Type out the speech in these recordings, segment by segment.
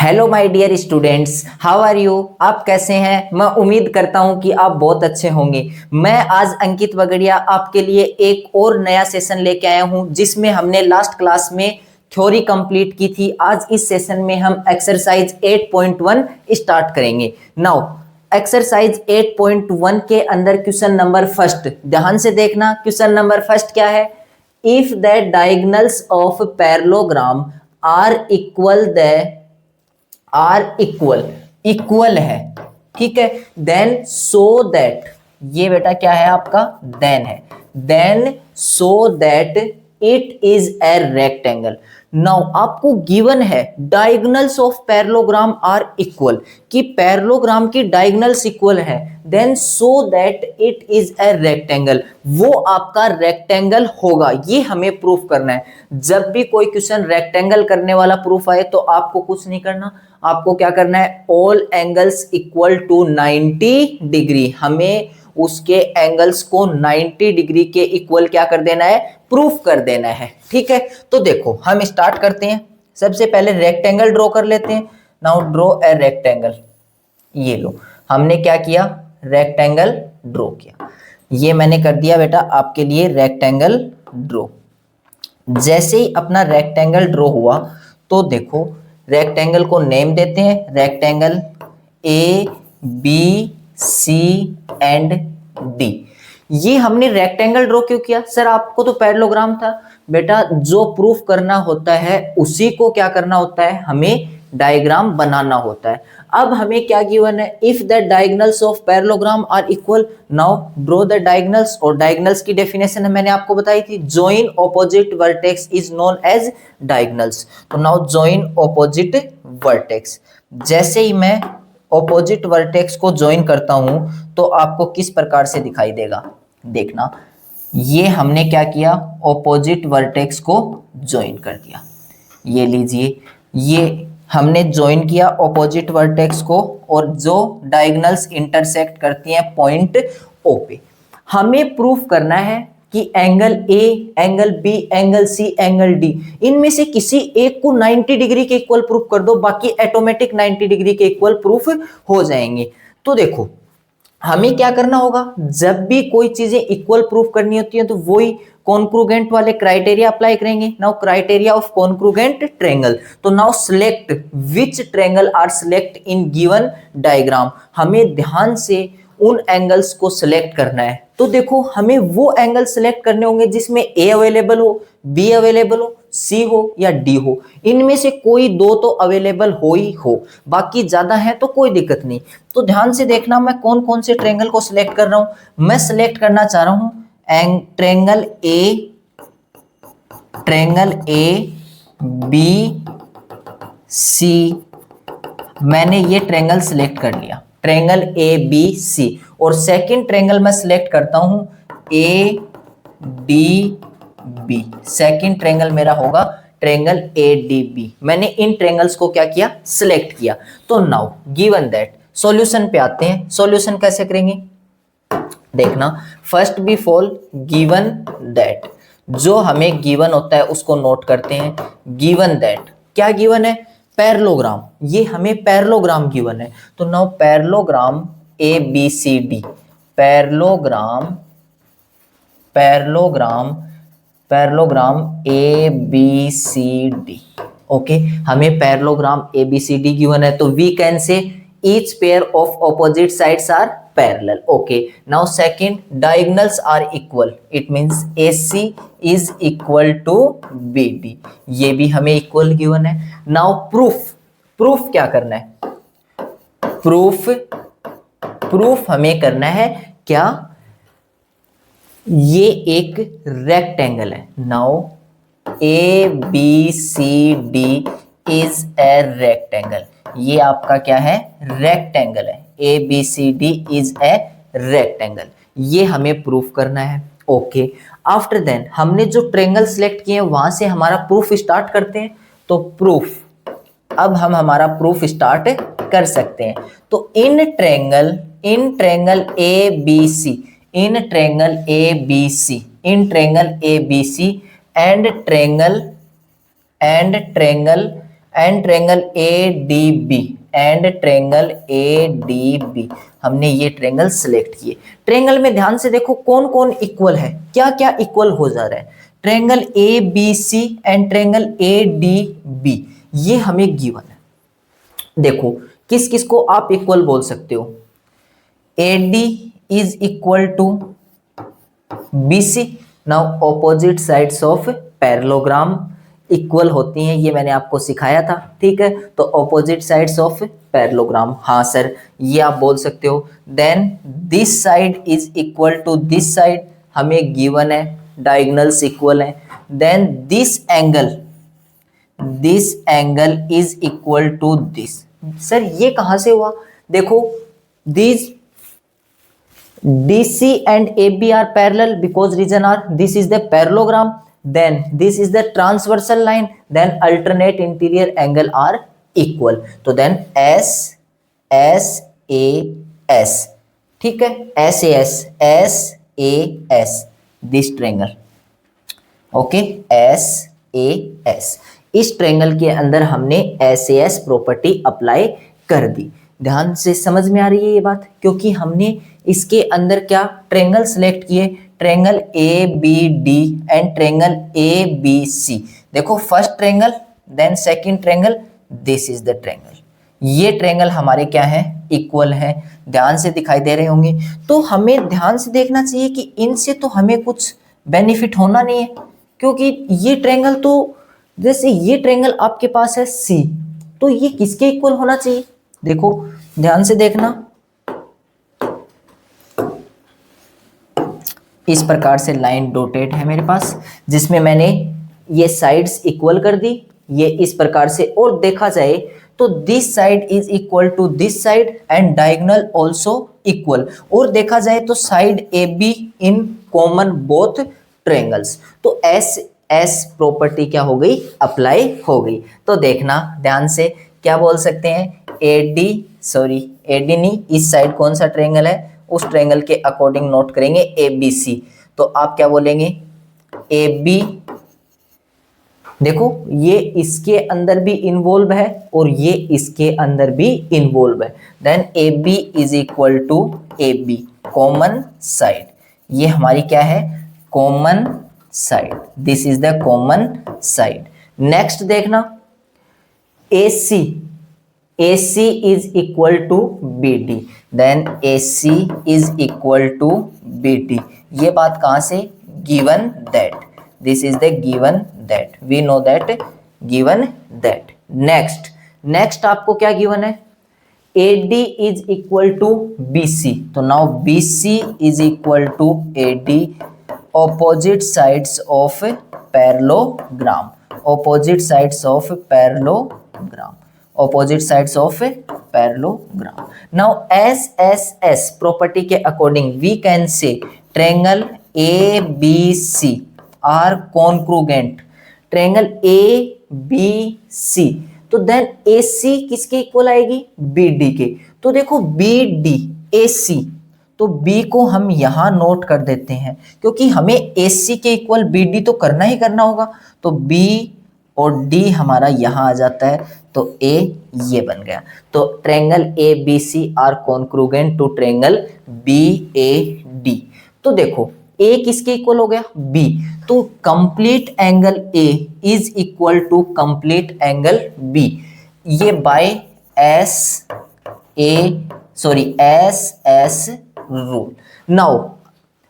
Hello my dear students, how are you. आप कैसे हैं? मैं उम्मीद करता हूं कि आप बहुत अच्छे होंगे। मैं आज अंकित बगड़िया आपके लिए एक और नया सेशन लेके आया हूं, जिसमें हमने लास्ट क्लास में थ्योरी कंप्लीट की थी। आज इस सेशन में हम एक्सरसाइज 8.1 स्टार्ट करेंगे। नाउ एक्सरसाइज 8.1 के अंदर क्वेश्चन नंबर फर्स्ट, ध्यान से देखना। क्वेश्चन नंबर फर्स्ट क्या है? If the diagonals of parallelogram are equal है, ठीक है। देन सो दैट, ये बेटा क्या है आपका? देन है। Then so that it is a rectangle. Now आपको गिवन है diagonals of parallelogram are equal, कि पैरेललोग्राम की डायगोनल्स इक्वल है। Then so that it is a rectangle, वो आपका रेक्टेंगल होगा, ये हमें प्रूफ करना है। जब भी कोई क्वेश्चन रेक्टेंगल करने वाला प्रूफ आए तो आपको कुछ नहीं करना, आपको क्या करना है? All angles equal to 90 degree, हमें उसके एंगल्स को 90 डिग्री के इक्वल क्या कर देना है? प्रूफ कर देना है, ठीक है। तो देखो हम स्टार्ट करते हैं। सबसे पहले रेक्टेंगल ड्रॉ कर लेते हैं। Now draw a rectangle. ये लो, हमने क्या किया? रेक्टेंगल ड्रॉ किया। ये मैंने कर दिया बेटा आपके लिए रेक्टेंगल ड्रॉ। जैसे ही अपना रेक्टेंगल ड्रॉ हुआ तो देखो रेक्टेंगल को नेम देते हैं, rectangle A B C and D. ये हमने रेक्टेंगल ड्रॉ क्यों किया? सर आपको तो पैरेललोग्राम था। बेटा जो प्रूफ करना होता है उसी को क्या करना होता है? हमें डायग्राम बनाना होता है। अब हमें क्या गिवन है? If the diagonals of parallelogram are equal, now draw the diagonals. और डायगोनल्स की डेफिनेशन मैंने आपको बताई थी, join opposite vertex is known as diagonals. तो नाउ जॉइन ऑपोजिट वर्टेक्स। जैसे ही मैं ऑपोजिट वर्टेक्स को ज्वाइन करता हूं तो आपको किस प्रकार से दिखाई देगा? देखना, ये हमने क्या किया? ऑपोजिट वर्टेक्स को ज्वाइन कर दिया। ये लीजिए, ये हमने ज्वाइन किया ऑपोजिट वर्टेक्स को, और जो डायगोनल्स इंटरसेक्ट करती हैं पॉइंट ओ पे। हमें प्रूफ करना है कि angle A, angle B, angle C, angle D, इनमें से किसी एक को 90 डिग्री के इक्वल प्रूफ कर दो, बाकी ऑटोमेटिक 90 डिग्री के इक्वल प्रूफ हो जाएंगे। तो देखो हमें क्या करना होगा? जब भी कोई चीजें इक्वल प्रूफ करनी होती है तो वही कॉन्क्रुगेंट वाले क्राइटेरिया अप्लाई करेंगे। Now criteria of congruent triangle. तो now select which triangle are select in given diagram. हमें ध्यान से उन एंगल्स को सिलेक्ट करना है। तो देखो हमें वो एंगल सिलेक्ट करने होंगे जिसमें ए अवेलेबल हो, बी अवेलेबल हो, सी हो या डी हो। इनमें से कोई दो तो अवेलेबल हो ही हो, बाकी ज्यादा है तो कोई दिक्कत नहीं। तो ध्यान से देखना मैं कौन कौन से ट्रायंगल को सिलेक्ट कर रहा हूं। मैं सिलेक्ट करना चाह रहा हूं ट्रायंगल ए बी सी। मैंने ये ट्रायंगल सिलेक्ट कर लिया, ट्रायंगल ए बी सी। और सेकंड ट्रायंगल मैं सिलेक्ट करता हूं A D B. Second triangle मेरा होगा ट्रायंगल ए डी बी। मैंने इन ट्रायंगल्स को क्या किया? सिलेक्ट किया। तो नाउ गिवन दैट, सॉल्यूशन पे आते हैं। सॉल्यूशन कैसे करेंगे? देखना, फर्स्ट बिफोर गिवन दैट, जो हमें गिवन होता है उसको नोट करते हैं। गिवन दैट क्या गिवन है? पैरेललोग्राम। ये हमें पैरेललोग्राम गिवन है। तो now parallelogram A B C D, parallelogram A B C D. Okay, हमें parallelogram A B C D given है, तो we can say each pair of opposite sides are parallel. Okay, now second, diagonals are equal, it means AC is equal to BD। ये भी हमें equal given है। Now proof क्या करना है? Proof हमें करना है क्या? ये एक रेक्टेंगल है। Now ABCD is a rectangle. ये आपका क्या है? रेक्टेंगल है। ABCD इज ए रेक्टेंगल, ये हमें प्रूफ करना है। ओके, आफ्टर देन हमने जो ट्रायंगल सिलेक्ट किए हैं वहां से हमारा प्रूफ स्टार्ट करते हैं। तो प्रूफ, अब हम हमारा प्रूफ स्टार्ट कर सकते हैं। तो in triangle ABC, in triangle ABC and triangle and triangle ADB and triangle ADB, हमने ये ट्रायंगल सेलेक्ट किए। ट्रायंगल में ध्यान से देखो कौन कौन इक्वल है, क्या क्या इक्वल हो जा रहा है। Triangle ABC and triangle ADB ये हमें गिवन है। देखो किस किस को आप इक्वल बोल सकते हो, AD is equal to BC। Now opposite sides of parallelogram equal होती हैं, ये मैंने आपको सिखाया था, ठीक है। तो ऑपोजिट साइड्स ऑफ पैरेललोग्राम, हाँ सर ये आप बोल सकते हो। Then this side is equal to this side, हमें गिवन है, डायगोनल्स इक्वल है। Then this angle is equal to this. Sir ये कहां से हुआ, देखो this DC and AB are parallel because region are, this is the parallelogram, then this is the transversal line, then alternate interior angle are equal, तो then SAS, ठीक है, SAS this triangle, okay SAS, इस triangle के अंदर हमने SAS property apply कर दी। ध्यान से समझ में आ रही है ये बात, क्योंकि हमने इसके अंदर क्या ट्रायंगल सिलेक्ट किए, triangle ABD and triangle ABC। देखो first triangle, then second triangle, this is the triangle, ये ट्रायंगल हमारे क्या है, इक्वल है, ध्यान से दिखाई दे रहे होंगे। तो हमें ध्यान से देखना चाहिए कि इनसे तो हमें कुछ बेनिफिट होना नहीं है, क्योंकि ये ट्रायंगल तो, जैसे ये ट्रायंगल आपके पास है C, तो ये किसके इक्वल होना चाहिए, देखो ध्यान से देखना, इस प्रकार से लाइन डॉटेड है मेरे पास, जिसमें मैंने ये साइड्स इक्वल कर दी, ये इस प्रकार से। और देखा जाए तो this side is equal to this side and diagonal also equal, और देखा जाए तो side AB in common both triangles, तो एस प्रॉपर्टी क्या हो गई, अप्लाई हो गई। तो देखना ध्यान से, क्या बोल सकते हैं, AD नहीं, इस साइड कौन सा ट्रायंगल है, उस ट्रायंगल के अकॉर्डिंग नोट करेंगे ABC, तो आप क्या बोलेंगे, AB, देखो ये इसके अंदर भी इन्वॉल्व है और ये इसके अंदर भी इन्वॉल्व है, then AB is equal to AB common side, ये हमारी क्या है, common side, this is the common side. Next देखना AC is equal to BD, then AC is equal to BD, ये बात कहां से, given that, this is the given that, we know that, given that। next आपको क्या given है, AD is equal to BC, तो now BC is equal to AD, opposite sides of parallelogram, opposite sides of parallelogram, opposite sides of a parallelogram। now SSS property के according we can say triangle ABC are congruent, triangle ABC, तो then AC किसके equal आएगी, BD के। तो देखो BD AC, तो B को हम यहां नोट कर देते हैं, क्योंकि हमें AC के इक्वल BD तो करना ही करना होगा, तो B और D हमारा यहां आ जाता है, तो A ये बन गया। तो triangle ABC are congruent to triangle BAD। तो देखो A किसके इक्वल हो गया, B, तो complete angle A is equal to complete angle B, ये बाय SS रूल। नाउ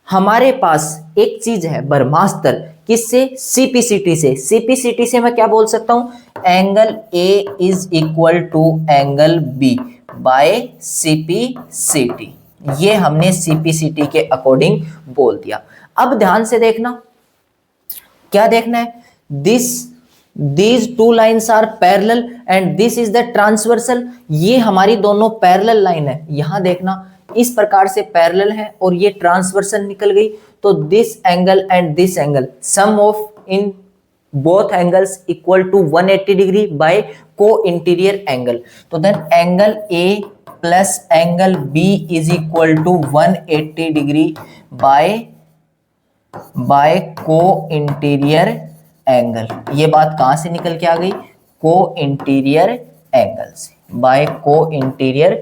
हमारे पास एक चीज है ब्रह्मास्त्र, किससे, CPCT से मैं क्या बोल सकता हूं, angle A is equal to angle B by CPCT, ये हमने CPCT के अकॉर्डिंग बोल दिया। अब ध्यान से देखना, क्या देखना है, these two lines are parallel and this is the transversal, ये हमारी दोनों पैरेलल लाइन है, यहां देखना इस प्रकार से पैरेलल है और ये ट्रांसवर्सल निकल गई, तो this angle and this angle sum of in both angles equal to 180 degree by co interior angle, तो then angle A plus angle B is equal to 180 degree by co interior angle. ये बात कहां से निकल के आ गई, co interior angle से, by co interior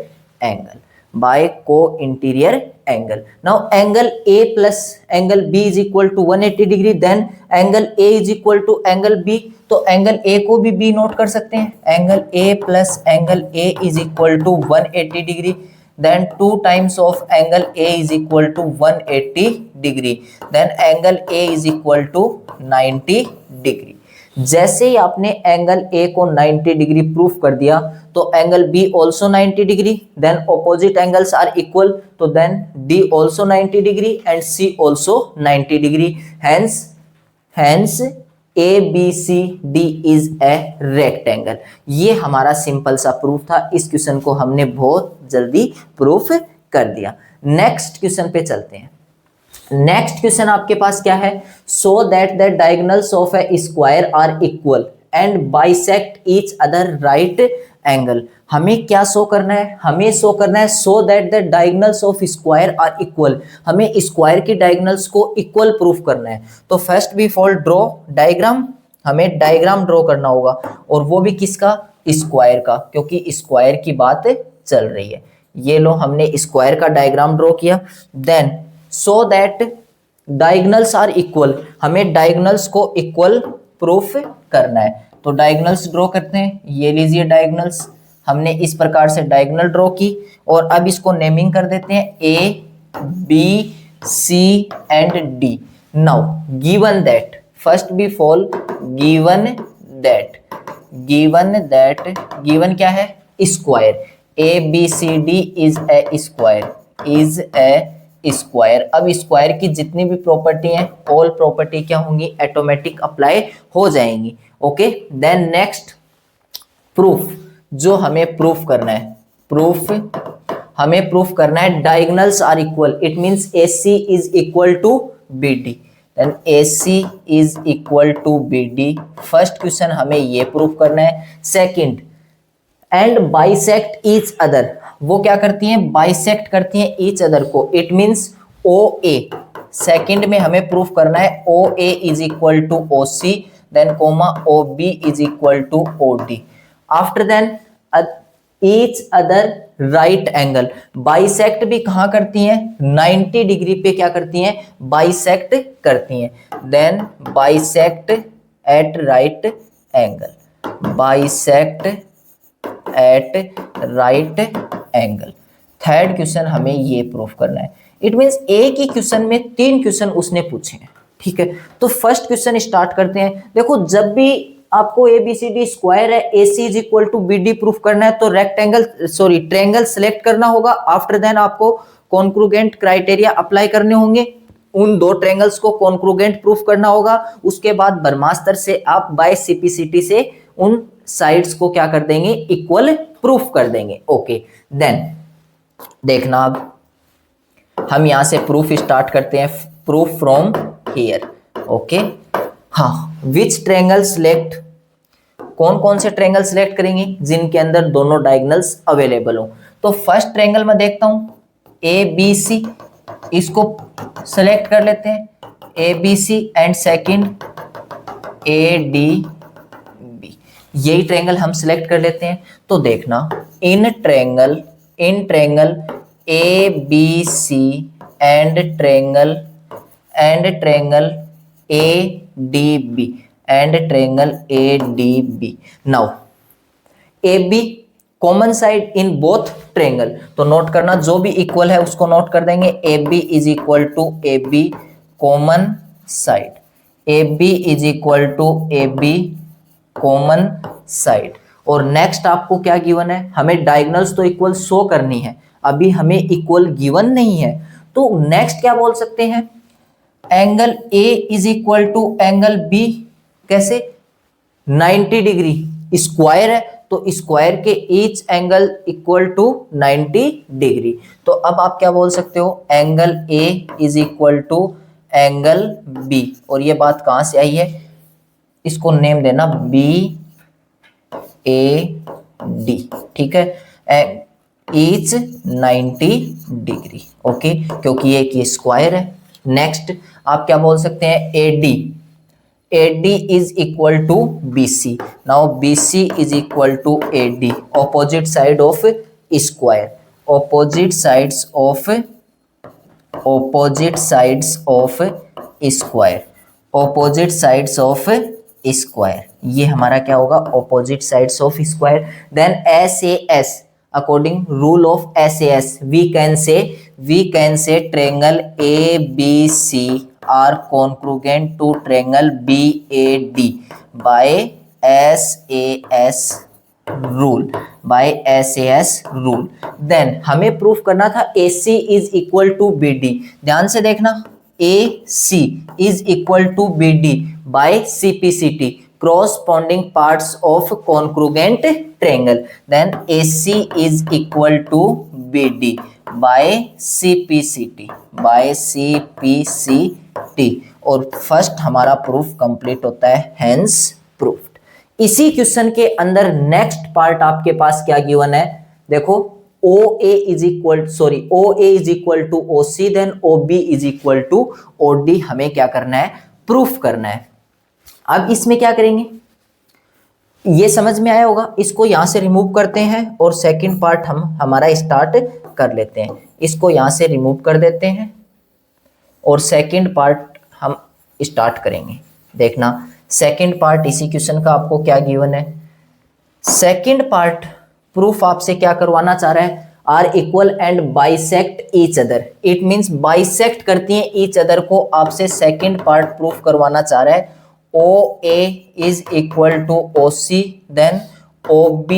angle, by co interior angle. Now angle A plus angle B is equal to 180 degree, then angle A is equal to angle B. तो एंगल A को भी B note कर सकते हैं. Angle A plus angle A is equal to 180 degree, then 2 times of angle A is equal to 180 degree, then angle A is equal to 90 degree. जैसे ही आपने angle A को 90 degree proof कर दिया तो angle B also 90 degree, then opposite angles are equal, तो then D also 90 degree and C also 90 degree. hence ABCD is a rectangle. ये हमारा simple सा प्रूफ था. इस क्वेश्चन को हमने बहुत जल्दी प्रूफ कर दिया. नेक्स्ट क्वेश्चन पे चलते हैं. नेक्स्ट क्वेश्चन आपके पास क्या है? So that the diagonals of a square are equal and bisect each other right angle. हमें क्या शो करना है? हमें शो करना है so that the diagonals of square are equal. हमें स्क्वायर की डायगोनल्स को इक्वल प्रूफ करना है. तो first we fall draw diagram. हमें डायग्राम ड्रॉ करना होगा और वो भी किसका? स्क्वायर का, क्योंकि स्क्वायर की बात चल रही है. ये लो हमने स्क्वायर का डायग्राम ड्रॉ किया. Then so that diagonals are equal, हमें डायगोनल्स को इक्वल प्रूफ करना है. तो डायगोनल्स ड्रॉ करते हैं. ये लीजिए डायगोनल्स, हमने इस प्रकार से डायगोनल ड्रॉ की और अब इसको नेमिंग कर देते हैं A, B, C and D. Now given that, first we fall given that, given क्या है? Square. ABCD is a square, is a square. अब स्क्वायर की जितनी भी प्रॉपर्टी हैं ऑल प्रॉपर्टी क्या होंगी? ऑटोमेटिक अप्लाई हो जाएंगी. ओके, देन नेक्स्ट प्रूफ, जो हमें प्रूफ करना है, हमें प्रूफ करना है diagonals are equal. It means AC is equal to BD, then AC is equal to BD. First question हमें ये प्रूफ करना है. Second, and bisect each other. वो क्या करती हैं? बाइसेक्ट करती हैं ईच अदर को. It means OA. सेकंड में हमें प्रूफ करना है OA is equal to OC, then comma OB is equal to OD. After then each other right angle. Bisect भी कहां करती हैं? 90 डिग्री पे क्या करती हैं? बाइसेक्ट करती हैं. Then bisect at right angle, bisect at right angle. Third question हमें ये प्रूफ करना है. इट मींस एक ही क्वेश्चन में 3 क्वेश्चन उसने पूछे हैं. ठीक है, तो फर्स्ट क्वेश्चन स्टार्ट करते हैं. देखो, जब भी आपको ABCD स्क्वायर है, AC is equal to BD proof करना है तो ट्रायंगल सेलेक्ट करना होगा. आफ्टर देन आपको कॉन्क्रुगेंट क्राइटेरिया अप्लाई करने होंगे. उन 2 ट्रायंगल्स को कॉन्क्रुगेंट प्रूफ करना होगा. उसके बाद ब्रह्मास्त्र से आप बाय CPCT से उन साइड्स को क्या कर देंगे? इक्वल प्रूफ कर देंगे. ओके, देन देखना, अब हम यहां से प्रूफ स्टार्ट करते हैं. Proof from here. ओके, हाँ, विच ट्रायंगल सिलेक्ट, कौन कौन से ट्रायंगल सिलेक्ट करेंगे? जिनके अंदर दोनों डायगोनल्स अवेलेबल हो. तो फर्स्ट ट्रायंगल में देखता हूं ABC, इसको सिलेक्ट कर लेते हैं ABC एंड सेकंड ADB. यही ट्रायंगल हम सिलेक्ट कर लेते हैं. तो देखना, in triangle ABC and triangle ADB and triangle ADB. Now AB common side in both triangle. तो नोट करना, जो भी इक्वल है उसको नोट कर देंगे. AB is equal to AB common side, AB is equal to AB common side. और next आपको क्या गिवन है? हमें डायगोनल्स तो इक्वल शो करनी है, अभी हमें इक्वल गिवन नहीं है. तो नेक्स्ट क्या बोल सकते हैं? Angle A is equal to angle B. कैसे? 90 डिग्री. स्क्वायर है तो स्क्वायर के each angle equal to 90 degree. तो अब आप क्या बोल सकते हो? Angle A is equal to angle B. और ये बात कहां से आई है? इसको नेम देना BAD. ठीक है, ईच 90 डिग्री. ओके, क्योंकि ये स्क्वायर है. नेक्स्ट आप क्या बोल सकते हैं? AD. AD is equal to BC. Now BC is equal to AD. Opposite side of square. Opposite sides of square. Opposite sides of square. ये हमारा क्या होगा? Opposite sides of square. Then SAS. According rule of SAS, we can say triangle ABC are congruent to triangle BAD by SAS rule. Then हमें proof करना था AC is equal to BD. ध्यान से देखना, AC is equal to BD by CPCT, corresponding parts of congruent triangle. Then AC is equal to BD by CPCT. और first हमारा proof complete होता है, हेंस प्रूफ्ड। इसी क्वेश्चन के अंदर नेक्स्ट पार्ट आपके पास क्या गिवन है, देखो OA is equal to OC, then OB is equal to OD हमें क्या करना है? प्रूफ करना है। अब इसमें क्या करेंगे, ये समझ में आया होगा। इसको यहां से रिमूव करते हैं और सेकंड पार्ट हमारा स्टार्ट कर लेते हैं। इसको यहां से रिमूव कर देते हैं और सेकंड पार्ट हम स्टार्ट करेंगे। देखना सेकंड पार्ट इसी क्वेश्चन का आपको क्या गिवन है। सेकंड पार्ट प्रूफ आपसे क्या करवाना चाह रहा है, are equal and bisect each other. It means bisect करती हैं ईच अदर को, आपसे सेकंड पार्ट प्रूफ करवाना चाह रहा है। OA is equal to OC, then OB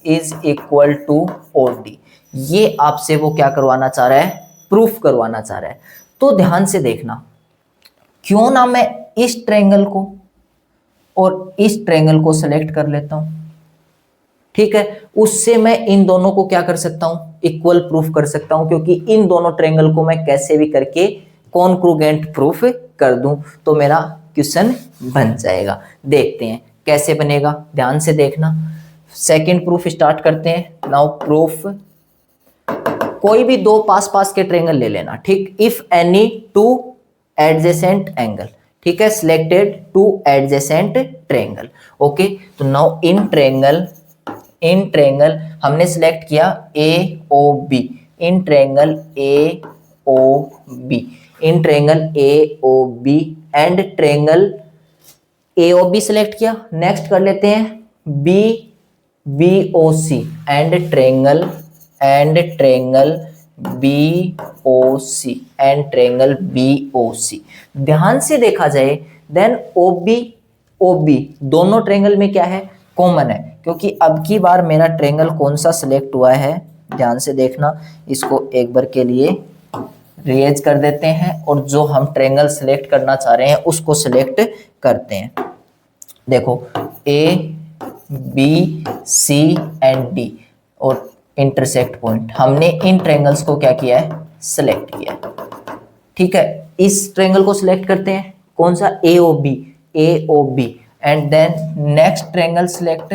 is equal to OD। ये आपसे वो क्या करवाना चाह रहा है? प्रूफ करवाना चाह रहा है। तो ध्यान से देखना, क्यों ना मैं इस ट्रायंगल को और इस ट्रायंगल को सेलेक्ट कर लेता हूं, ठीक है। उससे मैं इन दोनों को क्या कर सकता हूं? इक्वल प्रूफ कर सकता हूं, क्योंकि इन दोनों ट्रायंगल को मैं कैसे भी करके कॉन्क्रुगेंट प्रूफ कर दूं तो मेरा क्वेश्चन बन जाएगा। देखते हैं कैसे बनेगा, ध्यान से देखना। सेकंड प्रूफ स्टार्ट करते हैं। नाउ प्रूफ, कोई भी दो पास के ट्रायंगल ले लेना, ठीक। If any two adjacent angle, ठीक है, selected two adjacent triangle, okay. तो नाउ इन ट्रायंगल हमने सिलेक्ट किया AOB, in triangle AOB and triangle AOB select किया। नेक्स्ट कर लेते हैं BOC एंड ट्रायंगल BOC। ध्यान से देखा जाए देन OB दोनों ट्रायंगल में क्या है? कॉमन है, क्योंकि अब की बार मेरा ट्रायंगल कौन सा सिलेक्ट हुआ है, ध्यान से देखना। इसको एक बार के लिए रेज कर देते हैं और जो हम ट्रायंगल सिलेक्ट करना चाह रहे हैं उसको सिलेक्ट करते हैं। देखो A B C and D और इंटरसेक्ट पॉइंट, हमने इन ट्रायंगल्स को क्या किया है? सिलेक्ट किया है, ठीक है। इस ट्रायंगल को सिलेक्ट करते हैं, कौन सा? AOB and then next triangle select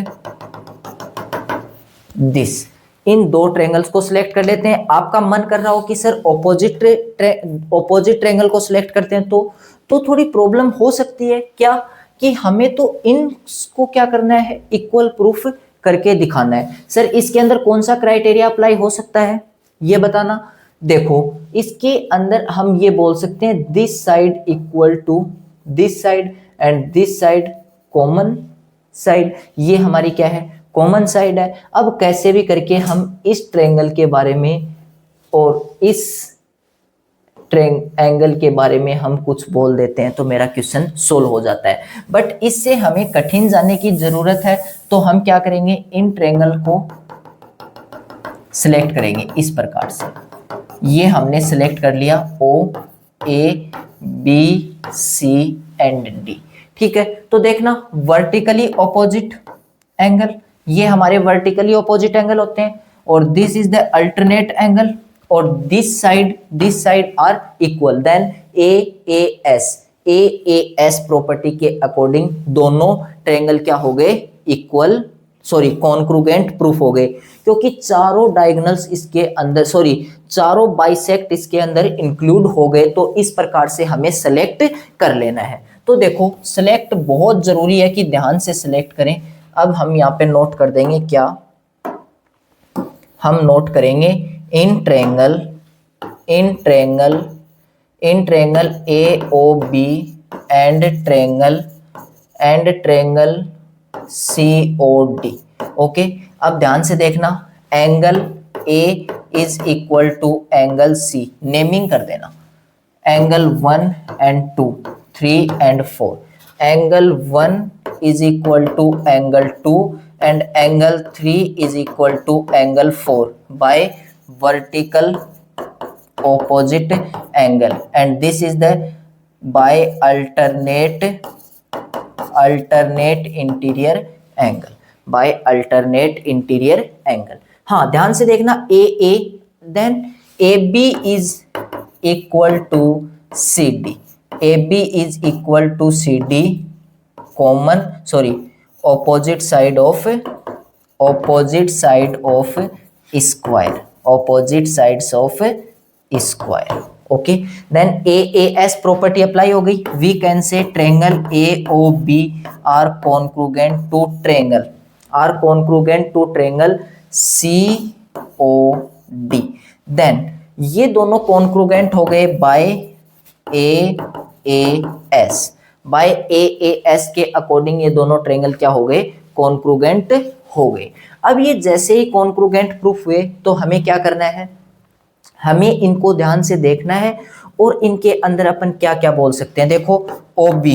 this. इन दो ट्रायंगल्स को सिलेक्ट कर लेते हैं। आपका मन कर रहा हो कि सर ऑपोजिट ट्रायंगल को सिलेक्ट करते हैं तो थोड़ी प्रॉब्लम हो सकती है क्या, कि हमें तो इनको क्या करना है? इक्वल प्रूफ करके दिखाना है। सर इसके अंदर कौन सा क्राइटेरिया अप्लाई हो सकता है, ये बताना। देखो इसके अंदर हम ये बोल सकते हैं this side equal to this side and this side common side. ये हमारी क्या है? कॉमन साइड है। अब कैसे भी करके हम इस ट्रायंगल के बारे में और इस एंगल के बारे में हम कुछ बोल देते हैं तो मेरा क्वेश्चन सोल्व हो जाता है। बट इससे हमें कठिन जाने की जरूरत है, तो हम क्या करेंगे? इन ट्रायंगल को सिलेक्ट करेंगे इस प्रकार से। ये हमने सिलेक्ट कर लिया OABC एंड D, ठीक है। तो देखना वर्टिकली ऑपोजिट एंगल, ये हमारे वर्टिकली ऑपोजिट एंगल होते हैं, और this is the alternate angle, और this side are equal. Then AAS property के अकॉर्डिंग दोनों ट्रायंगल क्या हो गए? इक्वल, कॉन्क्रुगेंट प्रूफ हो गए, क्योंकि चारों डायगोनल्स इसके अंदर चारों बाइसेक्ट इसके अंदर इंक्लूड हो गए। तो इस प्रकार से हमें सेलेक्ट कर लेना है। तो देखो सिलेक्ट बहुत जरूरी है कि ध्यान से सिलेक्ट करें। अब हम यहाँ पे नोट कर देंगे क्या, हम नोट करेंगे in triangle AOB and triangle COD। Okay, अब ध्यान से देखना, angle A is equal to angle C, naming कर देना, angle 1 and 2, 3 and 4, angle 1 is equal to angle 2 and angle 3 is equal to angle 4 by vertical opposite angle, and this is the by alternate interior angle। हाँ, ध्यान से देखना, AA then AB is equal to CD, AB is equal to CD, opposite side of square। Okay, then AAS property apply हो गई। We can say triangle AOB are congruent to triangle COD। Then ये दोनों कॉन्क्रुगेंट हो गए bye AAS के according ये दोनों triangle क्या हो गए, कॉन्क्रुगेंट हो गए। अब ये जैसे ही कॉन्क्रुगेंट प्रूफ हुए तो हमें क्या करना है, हमें इनको ध्यान से देखना है और इनके अंदर अपन क्या क्या बोल सकते हैं। देखो OB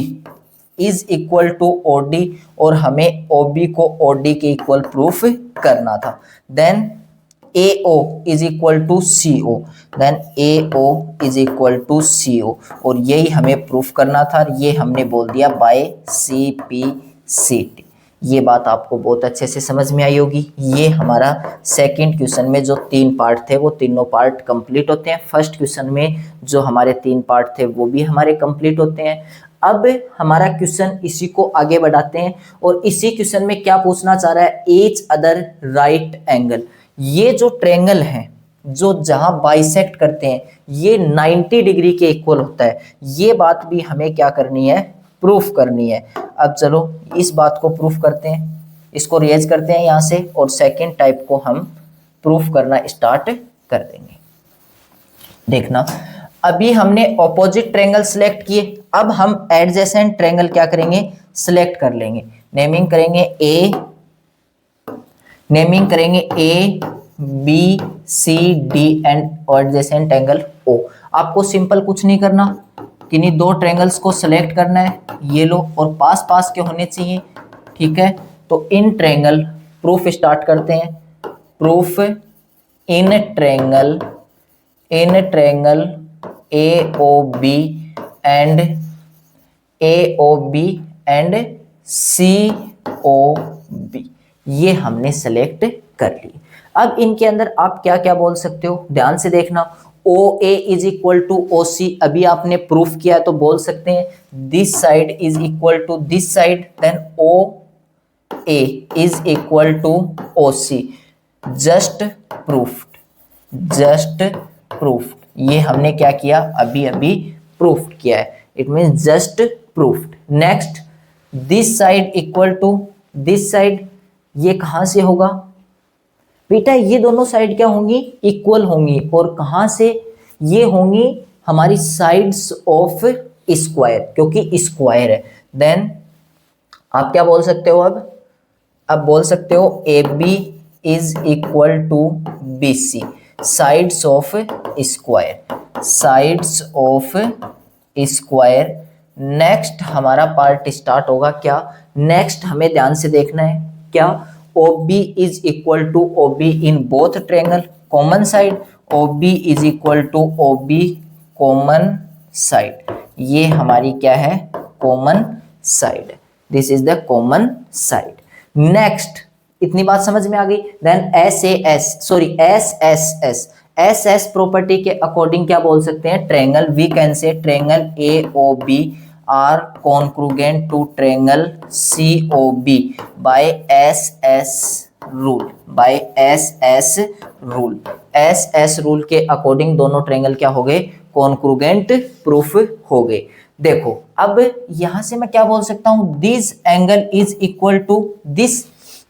is equal to OD और हमें OB को OD के इक्वल प्रूफ करना था। Then AO is equal to CO, और यही हमें प्रूफ करना था, ये हमने बोल दिया बाय CPCT। ये बात आपको बहुत अच्छे से समझ में आई होगी। ये हमारा सेकंड क्वेश्चन में जो 3 पार्ट थे वो तीनों पार्ट कंप्लीट होते हैं। फर्स्ट क्वेश्चन में जो हमारे 3 पार्ट थे वो भी हमारे कंप्लीट होते हैं। अब हमारा क्वेश्चन इसी को आगे बढ़ाते हैं और इसी क्वेश्चन में क्या पूछना चाह रहा है, ईच अदर राइट एंगल। ये जो ट्रायंगल है जो जहां बाइसेक्ट करते हैं ये 90 डिग्री के इक्वल होता है, ये बात भी हमें क्या करनी है, प्रूफ करनी है। अब चलो इस बात को प्रूफ करते हैं, इसको रेज करते हैं यहाँ से और सेकंड टाइप को हम प्रूफ करना स्टार्ट कर देंगे। देखना, अभी हमने ऑपोजिट ट्रायंगल सिलेक्ट किए, अब हम एडजेसेंट ट्रायंगल क्या करेंगे, सिलेक्ट कर लेंगे। नेमिंग करेंगे A B C D and adjacent angle O। आपको सिंपल कुछ नहीं करना, किन्हीं 2 ट्रायंगल्स को सिलेक्ट करना है, ये लो, और पास पास के होने चाहिए, ठीक है। तो इन ट्रायंगल प्रूफ स्टार्ट करते हैं। Proof in triangle AOB and COB, ये हमने सेलेक्ट कर ली। अब इनके अंदर आप क्या क्या बोल सकते हो, ध्यान से देखना। OA is equal to OC, अभी आपने प्रूफ किया तो बोल सकते हैं this side is equal to this side, then OA is equal to OC। Just proved, ये हमने क्या किया, अभी प्रूफ किया है, it mean just proved. Next, this side equal to this side, ये कहां से होगा बेटा, ये दोनों साइड क्या होंगी, इक्वल होंगी, और कहां से ये होंगी, हमारी साइड्स ऑफ स्क्वायर, क्योंकि स्क्वायर है। देन आप क्या बोल सकते हो, अब बोल सकते हो AB is equal to BC, sides of square. Next हमारा पार्ट स्टार्ट होगा क्या, नेक्स्ट हमें ध्यान से देखना है क्या, OB is equal to OB in both triangle, common side, OB is equal to OB common side, ये हमारी क्या है, common side, this is the common side. Next, इतनी बात समझ में आ गई। देन SS प्रॉपर्टी के अकॉर्डिंग क्या बोल सकते हैं, triangle, we can say triangle AOB are congruent to triangle COB by SS rule के अकॉर्डिंग दोनों ट्रायंगल क्या हो गए, कॉन्क्रुगेंट प्रूफ हो गए। देखो अब यहां से मैं क्या बोल सकता हूं, this angle is equal to this,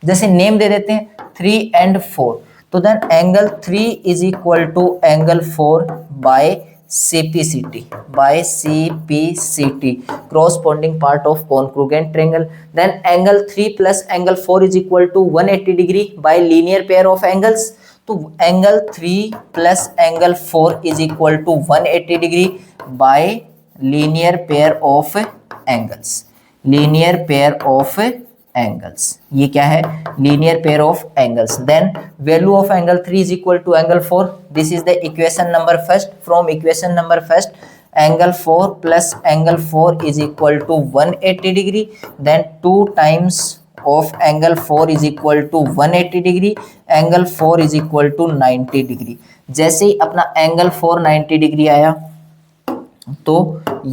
जैसे नेम दे देते हैं 3 and 4, तो then angle 3 is equal to angle 4 by CPCT, by CPCT, corresponding part of congruent triangle. Then angle 3 plus angle 4 is equal to 180 degree by linear pair of angles. तो angle 3 plus angle 4 is equal to 180 degree by linear pair of angles, linear pair of angles, ये क्या है, linear pair of angles. Then value of angle 3 is equal to angle 4, this is the equation number first. From equation number first angle 4 plus angle 4 is equal to 180 degree, then 2 times of angle 4 is equal to 180 degree, angle 4 is equal to 90 degree. जैसे ही अपना angle 4 90 degree आया तो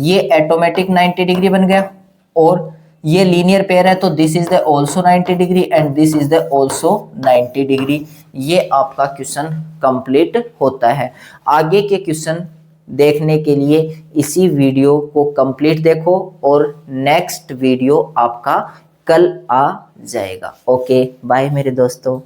ये automatic 90 degree बन गया, और ये linear pair है तो this is the also 90 degree and this is the also 90 degree. ये आपका क्वेश्चन कंप्लीट होता है. आगे के क्वेश्चन देखने के लिए इसी वीडियो को कंप्लीट देखो और नेक्स्ट वीडियो आपका कल आ जाएगा. ओके बाय मेरे दोस्तों.